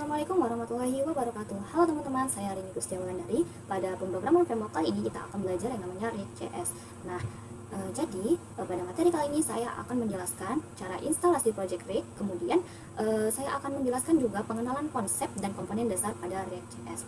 Assalamualaikum warahmatullahi wabarakatuh. Halo teman-teman, saya Rini Gustiawandari. Pada pemrograman framework kali ini kita akan belajar yang namanya React.js. Nah, pada materi kali ini saya akan menjelaskan cara instalasi project React. Kemudian saya akan menjelaskan juga pengenalan konsep dan komponen dasar pada React.js.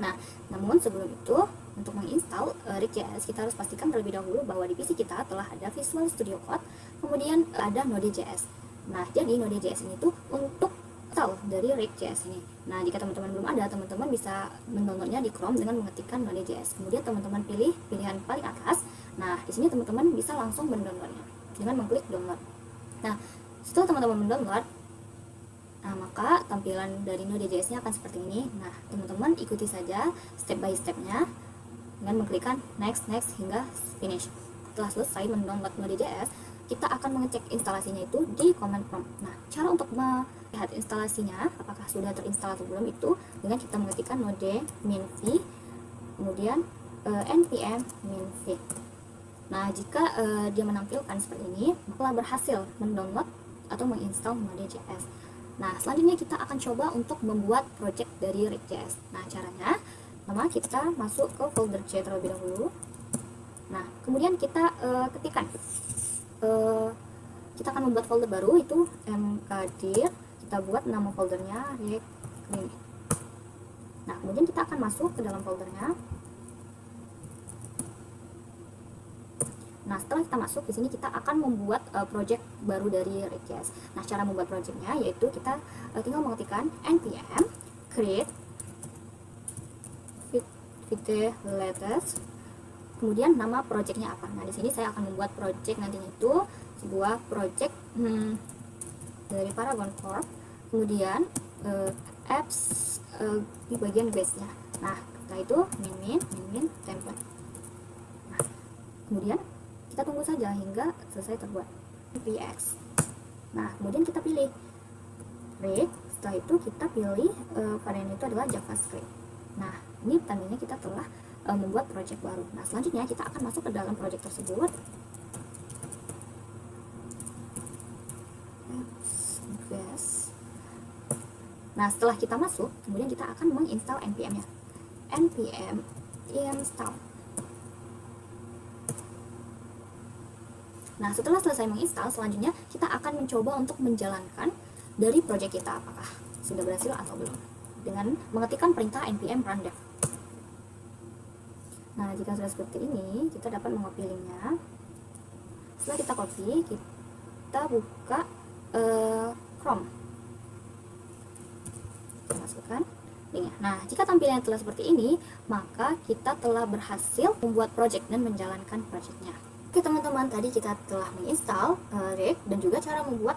Nah, namun sebelum itu, untuk menginstal React.js, kita harus pastikan terlebih dahulu bahwa di PC kita telah ada Visual Studio Code, kemudian ada Node.js. Nah, jadi Node.js ini tuh untuk tahu dari React.js ini. Nah, jika teman-teman belum ada, teman-teman bisa mendownloadnya di Chrome dengan mengetikkan Node.js. Kemudian teman-teman pilih pilihan paling atas. Nah, di sini teman-teman bisa langsung mendownloadnya dengan mengklik download. Nah, setelah teman-teman mendownload, maka tampilan dari Node.js-nya akan seperti ini. Nah, teman-teman ikuti saja step by step-nya dengan mengklikkan next hingga finish. Setelah selesai mendownload Node.js, kita akan mengecek instalasinya itu di command prompt. Nah, cara untuk melihat instalasinya apakah sudah terinstall atau belum itu dengan kita mengetikkan node -v kemudian npm -v. Nah, jika dia menampilkan seperti ini, maka telah berhasil mendownload atau menginstal Node.js. Nah, selanjutnya kita akan coba untuk membuat project dari React.js. Nah, caranya pertama kita masuk ke folder C terlebih dahulu. Nah, kemudian kita ketikkan kita akan membuat folder baru, itu mkdir, kita buat nama foldernya React ini. Nah, kemudian kita akan masuk ke dalam foldernya. Nah, setelah kita masuk di sini, kita akan membuat project baru dari React.js. Nah, cara membuat projectnya yaitu kita tinggal mengetikkan npm create latest, kemudian nama projectnya apa. Nah, di sini saya akan membuat project nantinya itu sebuah project dari Paragon Corp, kemudian apps di bagian base-nya. Nah, setelah itu min template. Nah, kemudian kita tunggu saja hingga selesai terbuat px. Nah, kemudian kita pilih React. Setelah itu kita pilih varian itu adalah JavaScript. Nah, ini tandanya kita telah membuat project baru. Nah, selanjutnya kita akan masuk ke dalam project tersebut. Nah, setelah kita masuk, kemudian kita akan menginstal npm-nya. npm install. Nah, setelah selesai menginstal, selanjutnya kita akan mencoba untuk menjalankan dari project kita apakah sudah berhasil atau belum dengan mengetikkan perintah npm run dev. Nah, jika sudah seperti ini, kita dapat mengopi linknya. Setelah kita copy, kita buka Chrome. Kita masukkan linknya. Nah, jika tampilannya telah seperti ini, maka kita telah berhasil membuat project dan menjalankan projectnya. Oke teman-teman, tadi kita telah menginstal React dan juga cara membuat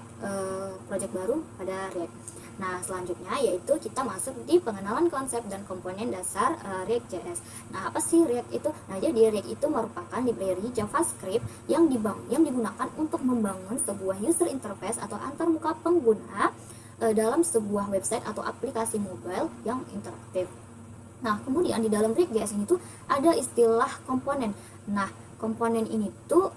project baru pada React. Nah, selanjutnya yaitu kita masuk di pengenalan konsep dan komponen dasar React.js. Nah, apa sih React itu? Nah, jadi React itu merupakan library JavaScript yang digunakan untuk membangun sebuah user interface atau antarmuka pengguna dalam sebuah website atau aplikasi mobile yang interaktif. Nah, kemudian di dalam React.js ini tuh ada istilah komponen. Nah, komponen ini tuh,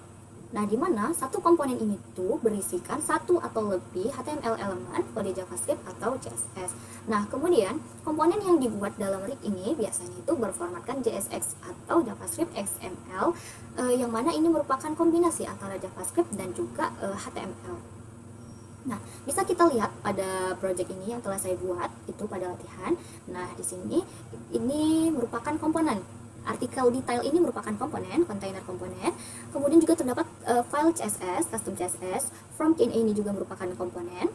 di mana satu komponen ini tuh berisikan satu atau lebih HTML elemen, kode JavaScript atau CSS. Nah, kemudian komponen yang dibuat dalam React ini biasanya itu berformatkan JSX atau JavaScript XML, yang mana ini merupakan kombinasi antara JavaScript dan juga HTML. Nah, bisa kita lihat pada project ini yang telah saya buat itu pada latihan. Nah, di sini ini merupakan komponen. Artikel detail ini merupakan komponen, kontainer komponen. Kemudian juga terdapat file CSS, custom CSS, from chain ini juga merupakan komponen.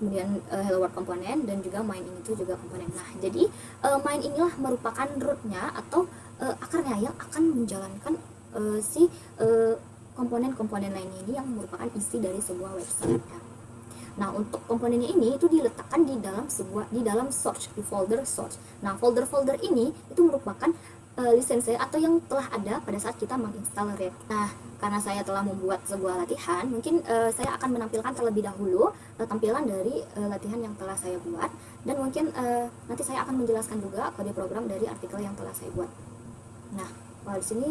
Kemudian hello world komponen dan juga main ini tuh juga komponen. Nah, jadi main inilah merupakan rootnya atau akarnya yang akan menjalankan komponen-komponen lainnya ini yang merupakan isi dari sebuah website. Nah, untuk komponennya ini itu diletakkan di dalam source, di folder source. Nah, folder-folder ini itu merupakan lisensi atau yang telah ada pada saat kita menginstal React. Nah, karena saya telah membuat sebuah latihan, mungkin saya akan menampilkan terlebih dahulu tampilan dari latihan yang telah saya buat, dan mungkin nanti saya akan menjelaskan juga kode program dari artikel yang telah saya buat. Nah, di sini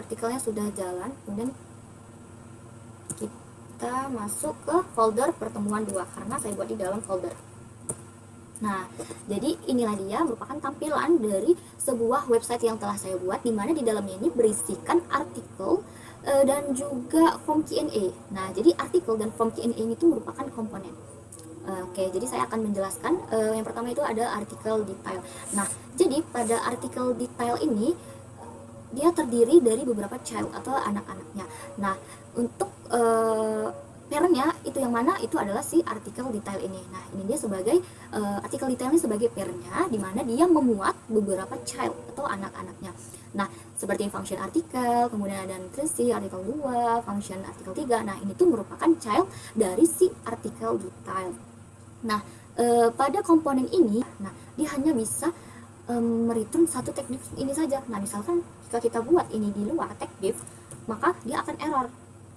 artikelnya sudah jalan, kemudian kita masuk ke folder pertemuan 2 karena saya buat di dalam folder. Nah, jadi inilah dia merupakan tampilan dari sebuah website yang telah saya buat, di mana di dalamnya ini berisikan artikel dan juga form Q&A. Nah, jadi artikel dan form Q&A ini tuh merupakan komponen. Oke, jadi saya akan menjelaskan. Yang pertama itu ada artikel detail. Nah, jadi pada artikel detail ini dia terdiri dari beberapa child atau anak-anaknya. Nah, untuk parentnya itu yang mana, itu adalah si artikel detail ini. Nah, ini dia sebagai artikel detail ini sebagai parentnya, di mana dia memuat beberapa child atau anak-anaknya. Nah, seperti function artikel, kemudian ada nutrisi artikel 2, function artikel 3. Nah, ini tuh merupakan child dari si artikel detail. Nah, pada komponen ini, nah dia hanya bisa mereturn satu tag div ini saja. Nah, misalkan jika kita buat ini di luar tag div, maka dia akan error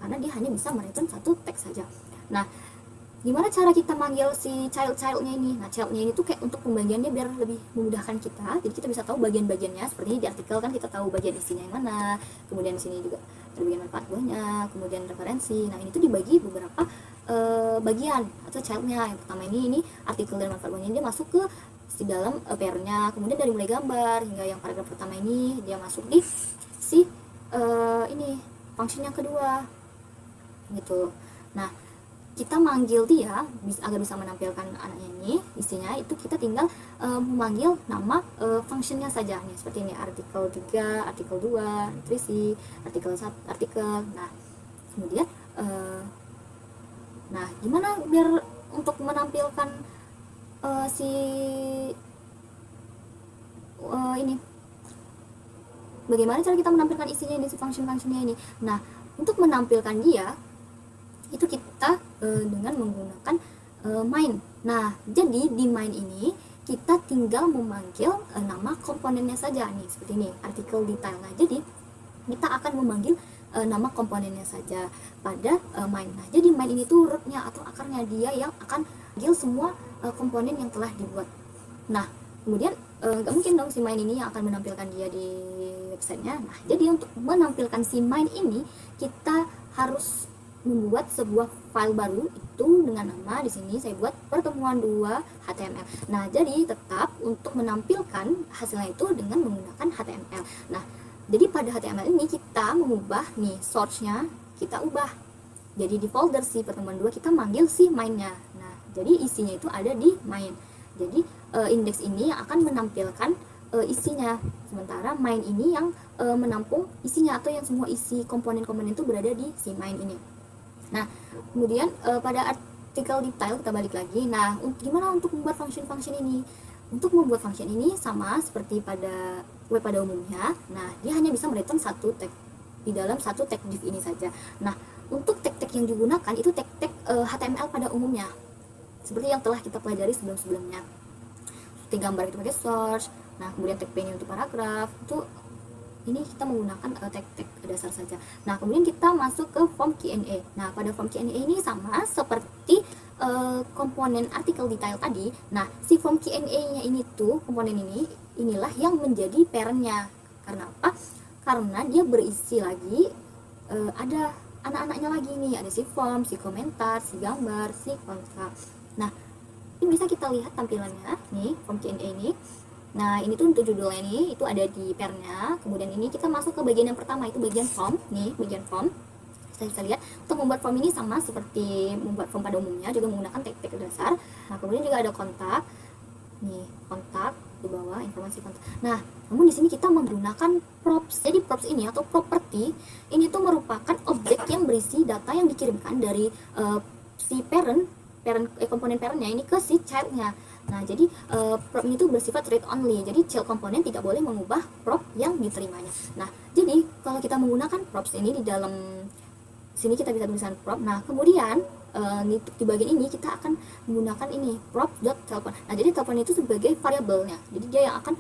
karena dia hanya bisa mereturn satu tag saja. Nah, gimana cara kita manggil si childnya ini? Nah, childnya ini tuh kayak untuk pembagiannya biar lebih memudahkan kita. Jadi kita bisa tahu bagian-bagiannya. Seperti di artikel kan kita tahu bagian isinya yang mana. Kemudian di sini juga ada bagian manfaat buahnya, kemudian referensi. Nah, ini tuh dibagi beberapa bagian atau childnya. Yang pertama ini artikel dan manfaat buahnya, dia masuk ke si dalam pairnya. Kemudian dari mulai gambar hingga yang paragraf pertama ini dia masuk di si ini function yang kedua gitu. Nah, kita manggil dia agar bisa menampilkan anaknya ini isinya, itu kita tinggal memanggil nama functionnya saja nih, seperti ini artikel 3, artikel 2, nutrisi, artikel 1, artikel. Nah, kemudian nah gimana biar untuk menampilkan si ini, bagaimana cara kita menampilkan isinya ini, si function-functionnya ini. Nah, untuk menampilkan dia itu kita dengan menggunakan main. Nah, jadi di main ini kita tinggal memanggil nama komponennya saja nih, seperti ini artikel detail. Nah, jadi kita akan memanggil nama komponennya saja pada main. Nah, jadi main ini tuh rootnya atau akarnya, dia yang akan manggil semua komponen yang telah dibuat. Nah, kemudian nggak mungkin dong si main ini yang akan menampilkan dia di websitenya. Nah, jadi untuk menampilkan si main ini kita harus membuat sebuah file baru itu dengan nama, di sini saya buat pertemuan 2 HTML. Nah, jadi tetap untuk menampilkan hasilnya itu dengan menggunakan HTML. Nah, jadi pada HTML ini kita mengubah nih source-nya, kita ubah. Jadi di folder si pertemuan 2 kita manggil si main-nya. Nah, jadi isinya itu ada di main. Jadi indeks ini akan menampilkan isinya, sementara main ini yang menampung isinya atau yang semua isi komponen-komponen itu berada di si main ini. Nah, kemudian pada artikel detail kita balik lagi. Nah, gimana untuk membuat function-function ini? Untuk membuat function ini sama seperti pada web pada umumnya. Nah, dia hanya bisa mereturn satu tag di dalam satu tag div ini saja. Nah, untuk tag-tag yang digunakan itu tag-tag HTML pada umumnya, seperti yang telah kita pelajari sebelum-sebelumnya. Seperti gambar itu pakai source. Nah, kemudian tag penny untuk paragraf itu ini kita menggunakan tag-tag dasar saja. Nah, kemudian kita masuk ke form Q&A. Nah, pada form Q&A ini sama seperti komponen artikel detail tadi. Nah, si form Q&A-nya ini tuh, komponen inilah yang menjadi parent-nya. Karena apa? Karena dia berisi lagi ada anak-anaknya lagi nih, ada si form, si komentar, si gambar, si kontak. Nah, ini bisa kita lihat tampilannya nih, form Q&A ini. Nah, ini tuh untuk judulnya ini itu ada di pairnya. Kemudian ini kita masuk ke bagian yang pertama, itu bagian form. Nih, bagian form. Kita bisa lihat untuk membuat form ini sama seperti membuat form pada umumnya, juga menggunakan tag-tag dasar. Nah, kemudian juga ada kontak. Nih, kontak di bawah informasi kontak. Nah, namun di sini kita menggunakan props. Jadi props ini atau property ini tuh merupakan objek yang berisi data yang dikirimkan dari si komponen parentnya ini ke si childnya. Nah, jadi prop ini tuh bersifat read only. Jadi child komponen tidak boleh mengubah prop yang diterimanya. Nah, jadi kalau kita menggunakan props ini di dalam sini kita bisa tulisan prop. Nah, kemudian di bagian ini kita akan menggunakan ini prop.telepon. Nah, jadi telepon itu sebagai variabelnya. Jadi dia yang akan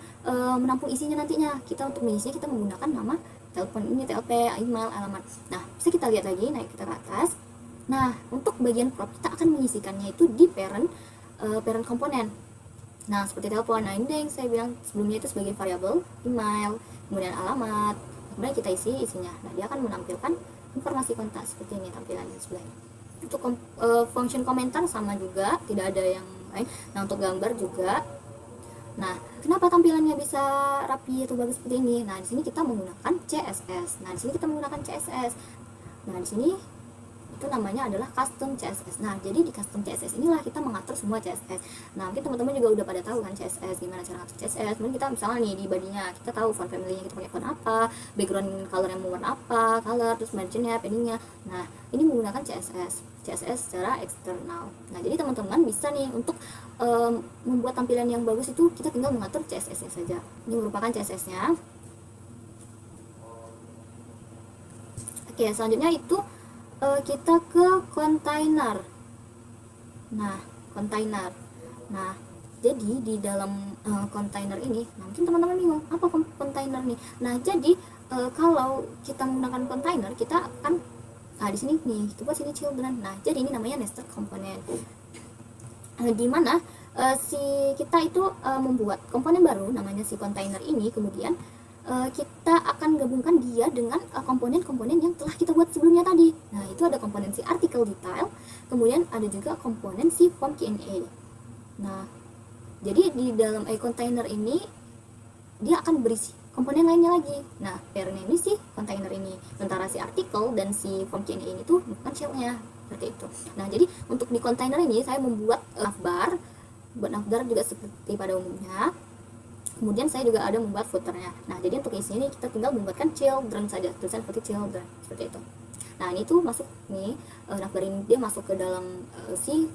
menampung isinya nantinya. Kita untuk mengisinya kita menggunakan nama telepon ini, TLP, email, alamat. Nah, bisa kita lihat lagi, naik kita ke atas. Nah, untuk bagian prop kita akan mengisikannya itu di parent komponen. Nah, seperti telepon. Nah, ini yang saya bilang sebelumnya itu sebagai variabel, email, kemudian alamat. Kemudian kita isi isinya. Nah, dia akan menampilkan informasi kontak seperti ini tampilannya sebelah ini. Untuk function komentar sama juga, tidak ada yang lain. Nah, untuk gambar juga. Nah, kenapa tampilannya bisa rapi atau bagus seperti ini? Nah, di sini kita menggunakan CSS. Nah, di sini kita menggunakan CSS. Nah, di sini itu namanya adalah custom CSS. Nah, jadi di custom CSS inilah kita mengatur semua CSS. Nah, mungkin teman-teman juga udah pada tahu kan CSS, gimana cara ngatur CSS. Mungkin kita misalnya nih di bodinya kita tahu font family-nya kita pakai font apa, background color yang mau warna apa, color, terus margin-nya, padding-nya. Nah, ini menggunakan CSS secara eksternal. Nah, jadi teman-teman bisa nih untuk membuat tampilan yang bagus itu kita tinggal mengatur CSS-nya saja. Ini merupakan CSS-nya. Oke, selanjutnya itu kita ke kontainer. Nah, kontainer. Nah, jadi di dalam kontainer ini, mungkin teman-teman bingung apa kontainer nih. Nah, jadi kalau kita menggunakan kontainer, kita akan di sini nih, coba sini children. Nah, jadi ini namanya nested component. Di mana si kita itu membuat komponen baru namanya si kontainer ini, kemudian kita akan gabungkan dia dengan komponen-komponen yang telah kita buat sebelumnya tadi. Nah, itu ada komponen si article detail, kemudian ada juga komponen si form Q&A. Nah, jadi di dalam container ini dia akan berisi komponen lainnya lagi. Nah, parent ini si container ini, sementara si article dan si form Q&A ini tuh bukan shell-nya, seperti itu. Nah, jadi untuk di container ini saya membuat navbar, buat navbar juga seperti pada umumnya. Kemudian saya juga ada membuat footernya. Nah, jadi untuk isi ini kita tinggal membuatkan children saja, tulisan seperti children, seperti itu. Nah, ini tuh masuk nih, navbar ini dia masuk ke dalam si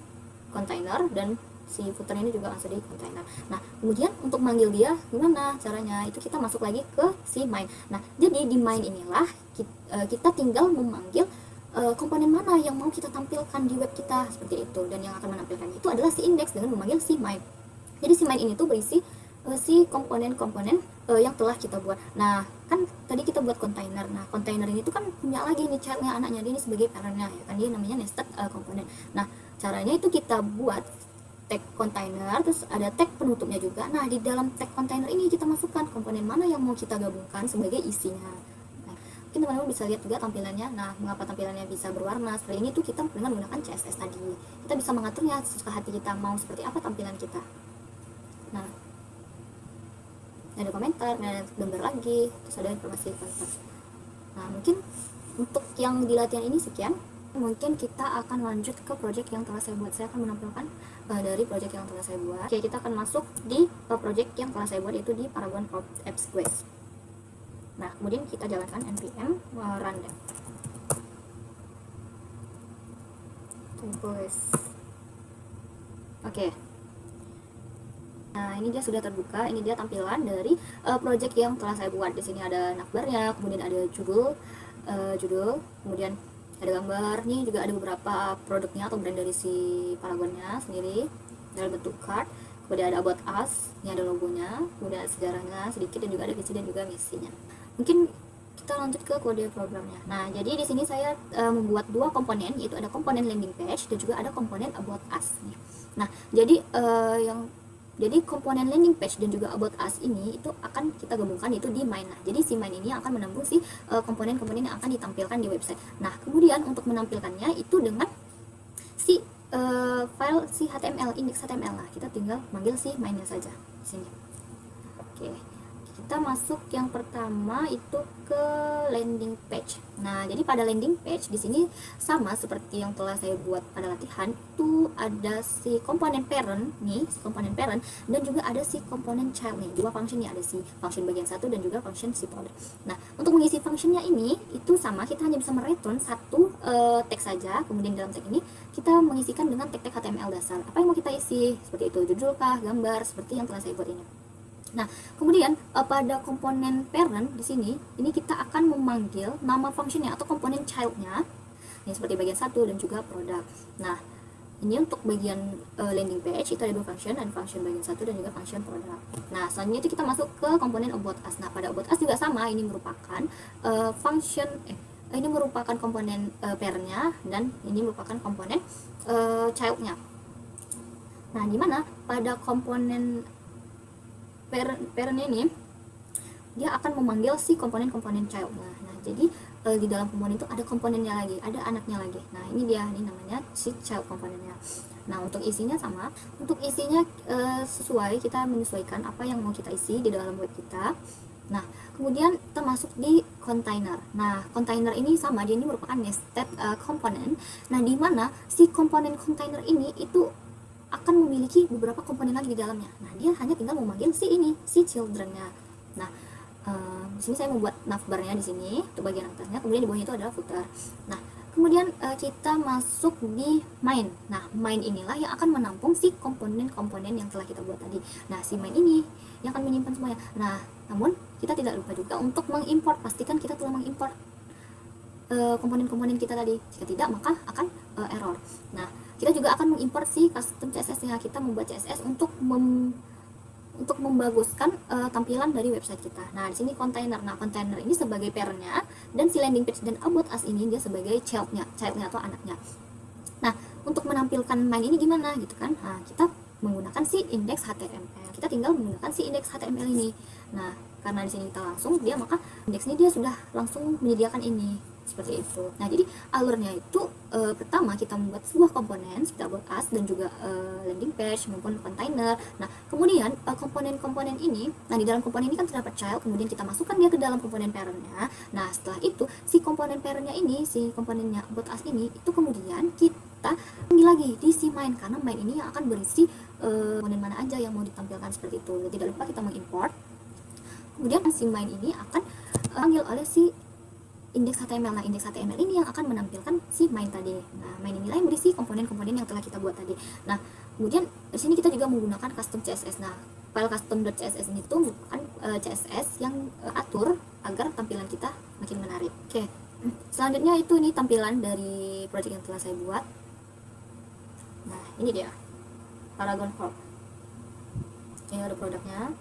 kontainer, dan si footer ini juga masuk di kontainer. Nah, kemudian untuk manggil dia gimana caranya? Itu kita masuk lagi ke si main. Nah, jadi di main inilah kita tinggal memanggil komponen mana yang mau kita tampilkan di web kita, seperti itu. Dan yang akan menampilkan itu adalah si index dengan memanggil si main. Jadi si main ini tuh berisi si komponen-komponen yang telah kita buat. Nah, kan tadi kita buat kontainer. Nah, kontainer ini tuh kan punya lagi nih childnya, anaknya dia ini sebagai parentnya, ya kan, dia namanya nested komponen. Nah, caranya itu kita buat tag kontainer, terus ada tag penutupnya juga. Nah, di dalam tag kontainer ini kita masukkan komponen mana yang mau kita gabungkan sebagai isinya. Nah, mungkin teman-teman bisa lihat juga tampilannya. Nah, mengapa tampilannya bisa berwarna seperti ini tuh kita dengan menggunakan CSS tadi. Kita bisa mengaturnya sesuka hati kita mau seperti apa tampilan kita. Nah, ada komentar, ada gambar lagi, terus ada informasi kontak. Nah, mungkin untuk yang di latihan ini sekian. Mungkin kita akan lanjut ke project yang telah saya buat. Saya akan menampilkan dari project yang telah saya buat. Oke, kita akan masuk di project yang telah saya buat, yaitu di Paragon Cloud Apps Quest. Nah, kemudian kita jalankan npm run dev. Oke. Nah, ini dia sudah terbuka. Ini dia tampilan dari project yang telah saya buat. Di sini ada navbarnya, kemudian ada judul, kemudian ada gambar. Nih juga ada beberapa produknya atau brand dari si Paragonnya sendiri dalam bentuk card. Kemudian ada about us, ini ada logonya, kemudian ada sejarahnya sedikit, dan juga ada visi dan juga misinya. Mungkin kita lanjut ke kode programnya. Nah, jadi di sini saya membuat dua komponen, yaitu ada komponen landing page dan juga ada komponen about us. Nah, jadi jadi komponen landing page dan juga about us ini itu akan kita gabungkan itu di main. Nah, jadi si main ini akan menambung si komponen-komponen yang akan ditampilkan di website. Nah, kemudian untuk menampilkannya itu dengan si file si HTML, index HTML. Nah, kita tinggal manggil si mainnya saja di sini. Oke. Kita masuk yang pertama itu ke landing page. Nah, jadi pada landing page di sini sama seperti yang telah saya buat pada latihan, itu ada si komponen parent nih, si komponen parent, dan juga ada si komponen child nih. Dua function nih, ada si function bagian satu dan juga function si product. Nah, untuk mengisi functionnya ini itu sama, kita hanya bisa mereturn satu teks saja. Kemudian dalam teks ini kita mengisikan dengan tag-tag HTML dasar. Apa yang mau kita isi? Seperti itu, judul kah, gambar, seperti yang telah saya buat ini. Nah, kemudian pada komponen parent di sini, ini kita akan memanggil nama functionnya atau komponen childnya, ini seperti bagian satu dan juga produk. Nah, ini untuk bagian landing page itu ada dua function, ada function bagian satu dan juga function produk. Nah, selanjutnya itu kita masuk ke komponen about us. Nah, pada about us juga sama, ini merupakan ini merupakan komponen parentnya dan ini merupakan komponen childnya. Nah, di mana pada komponen parent ini dia akan memanggil si komponen-komponen child. Nah, jadi di dalam komponen itu ada komponennya lagi, ada anaknya lagi. Nah ini dia, ini namanya si child komponennya. Nah untuk isinya sama, untuk isinya sesuai, kita menyesuaikan apa yang mau kita isi di dalam web kita. Nah kemudian kita masuk di container. Nah container ini sama, dia ini merupakan nested component. Nah di mana si komponen container ini itu akan memiliki beberapa komponen lagi di dalamnya. Nah dia hanya tinggal memanggil si ini, si childrennya. Nah di sini saya membuat navbarnya di sini untuk bagian atasnya, kemudian di bawahnya itu adalah footer. Nah kemudian kita masuk di main. Nah main inilah yang akan menampung si komponen-komponen yang telah kita buat tadi. Nah si main ini yang akan menyimpan semuanya. Nah namun kita tidak lupa juga untuk mengimport, pastikan kita telah mengimport komponen-komponen kita tadi. Jika tidak maka akan error. Nah kita juga akan mengimport si custom CSS nya. Kita membuat CSS untuk membaguskan tampilan dari website kita. Nah, di sini container. Nah, container ini sebagai parent-nya, dan si landing page dan about us ini dia sebagai child-nya atau anaknya. Nah, untuk menampilkan main ini gimana gitu kan? Nah, kita menggunakan si index HTML. Kita tinggal menggunakan si index HTML ini. Nah, karena di sini kita langsung dia, maka indeks ini dia sudah langsung menyediakan ini. Seperti itu. Nah jadi alurnya itu pertama kita membuat sebuah komponen seperti about us dan juga landing page maupun container. Nah kemudian komponen-komponen ini, nah di dalam komponen ini kan terdapat child, kemudian kita masukkan dia ke dalam komponen parentnya. Nah setelah itu si komponen parentnya ini, si komponennya about us ini, itu kemudian kita panggil lagi di si main, karena main ini yang akan berisi komponen mana aja yang mau ditampilkan seperti itu. Jadi tidak lupa kita mengimport. Kemudian si main ini akan panggil oleh si index HTML. Nah, index HTML ini yang akan menampilkan si main tadi. Nah, main inilah yang berisi komponen-komponen yang telah kita buat tadi. Nah, kemudian di sini kita juga menggunakan custom CSS. Nah, file custom.css ini tuh merupakan CSS yang atur agar tampilan kita makin menarik. Oke. Selanjutnya itu ini tampilan dari project yang telah saya buat. Nah, ini dia. Paragon Corp. Ini ada produknya.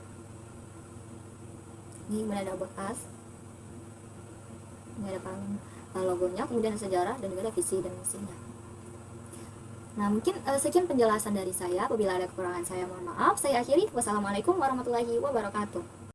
Ini kemudian ada about us. Ini ada logonya, kemudian sejarah, dan juga ada visi dan misinya. Nah mungkin sekian penjelasan dari saya. Apabila ada kekurangan saya mohon maaf. Saya akhiri. Wassalamualaikum warahmatullahi wabarakatuh.